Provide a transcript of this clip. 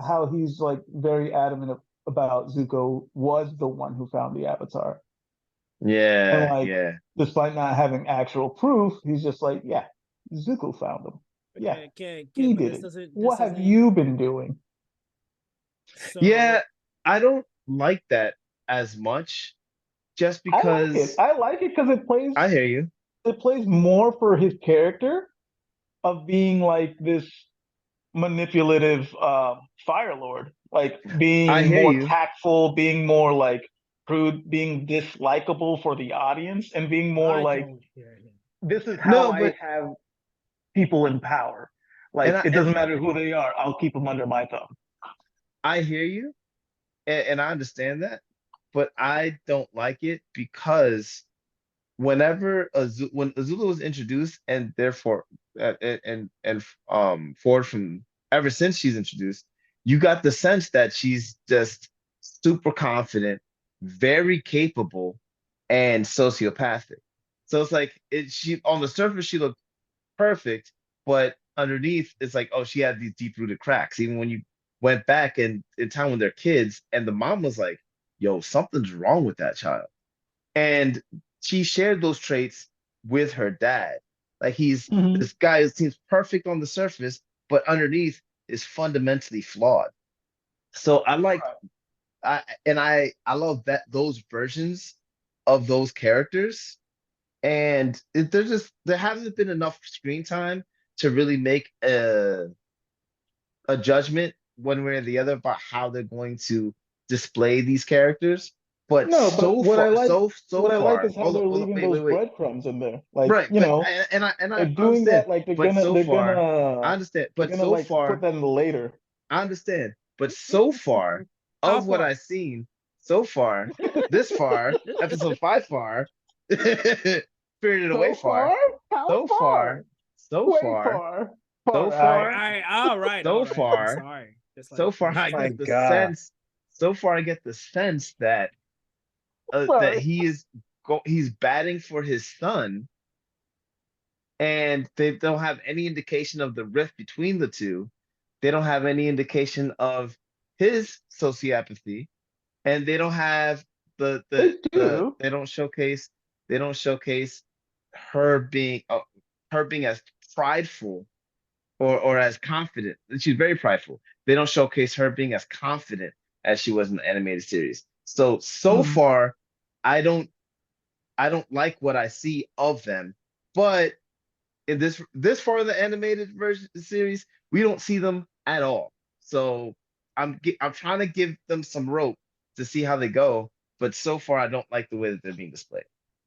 how he's like very adamant about Zuko was the one who found the Avatar. And Yeah, like, yeah. despite not having actual proof, he's just like, yeah, Zuko found them. Yeah, he but did this it. doesn't this What have doesn't you been doing? Yeah, so I don't like that as much just I like it. because I like it because I hear you. it plays more for his character of being like this manipulative Fire Lord, like I being hear more you. tactful, being more like crude, being dislikable for the audience, and being more I like don't hear him. this is how No, I but have people in power. and Like I it and doesn't matter who they are, I'll keep them under my thumb. I hear you, and I understand that, but I don't like it because when Azula was introduced, and therefore forward from ever since she's introduced, you got the sense that she's just super confident, very capable, and sociopathic. So it's like she on the surface she looked perfect, but underneath it's like, oh, she had these deep rooted cracks. Even when you went back in time when they're kids, and the mom was like, yo, something's wrong with that child. And she shared those traits with her dad. Like he's Mhm. this guy who seems perfect on the surface, but underneath is fundamentally flawed. So I like Right. I love that those versions of those characters. And there hasn't been enough screen time to really make a judgment one way or the other about how they're going to display these characters. But No, but so what I like far, is how they're hold on, leaving those wait. breadcrumbs in there. Like, Right, but and I they're doing understand, that like but so far, I understand, they're but gonna so like put far, that in the later. I understand, but so far How of what far? I've seen so far, this far, episode five far, Spirited Away So far, far? How so far, far? so Way far, far. so Far out. far, All so right. I'm far, sorry. Just so like far, finish I it. My get the God. sense, so far, I get the sense that Sorry. he's batting for his son, and they don't have any indication of the rift between the two. They don't have any indication of his sociopathy, and they don't have They do. they don't showcase her being her being as prideful or as confident. She's very prideful. They don't showcase her being as confident as she was in the animated series. So Mhm. far, I don't I don't like what I see of them, but in this far of the animated version series, we don't see them at all. So I'm trying to give them some rope to see how they go, but so far I don't like the way that they're being displayed.